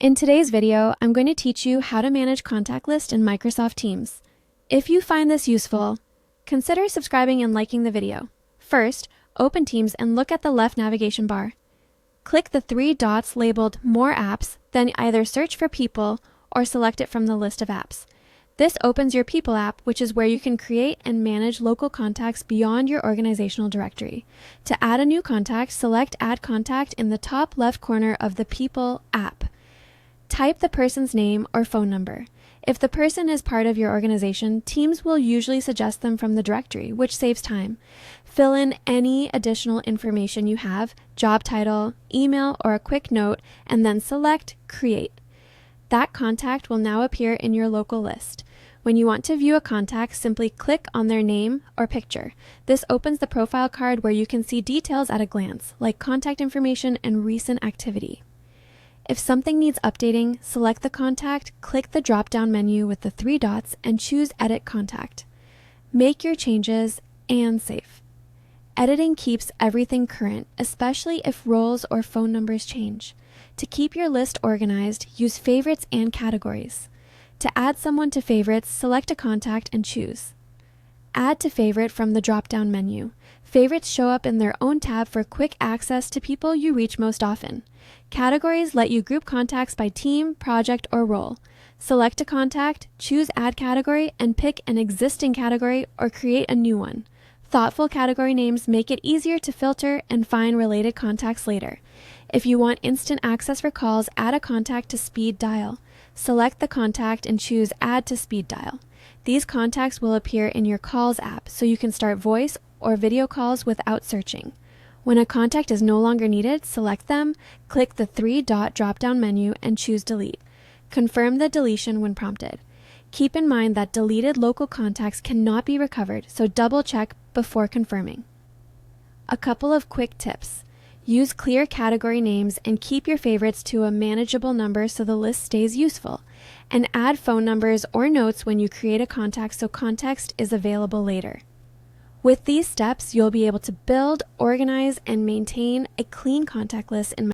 In today's video, I'm going to teach you how to manage contact list in Microsoft Teams. If you find this useful, consider subscribing and liking the video. First, open Teams and look at the left navigation bar. Click the three dots labeled More Apps, then either search for People or select it from the list of apps. This opens your People app, which is where you can create and manage local contacts beyond your organizational directory. To add a new contact, select Add Contact in the top left corner of the People app. Type the person's name or phone number. If the person is part of your organization, Teams will usually suggest them from the directory, which saves time. Fill in any additional information you have, job title, email, or a quick note, and then select Create. That contact will now appear in your local list. When you want to view a contact, simply click on their name or picture. This opens the profile card where you can see details at a glance, like contact information and recent activity. If something needs updating, select the contact, click the drop-down menu with the three dots, and choose Edit Contact. Make your changes and save. Editing keeps everything current, especially if roles or phone numbers change. To keep your list organized, use favorites and categories. To add someone to favorites, select a contact and choose. Add to favorite from the drop-down menu. Favorites show up in their own tab for quick access to people you reach most often. Categories let you group contacts by team, project, or role. Select a contact, choose Add Category, and pick an existing category or create a new one. Thoughtful category names make it easier to filter and find related contacts later. If you want instant access for calls, add a contact to speed dial. Select the contact and choose Add to speed dial. These contacts will appear in your Calls app, so you can start voice or video calls without searching. When a contact is no longer needed, select them, click the three-dot drop-down menu, and choose Delete. Confirm the deletion when prompted. Keep in mind that deleted local contacts cannot be recovered, so double-check before confirming. A couple of quick tips. Use clear category names and keep your favorites to a manageable number so the list stays useful. And add phone numbers or notes when you create a contact so context is available later. With these steps, you'll be able to build, organize, and maintain a clean contact list in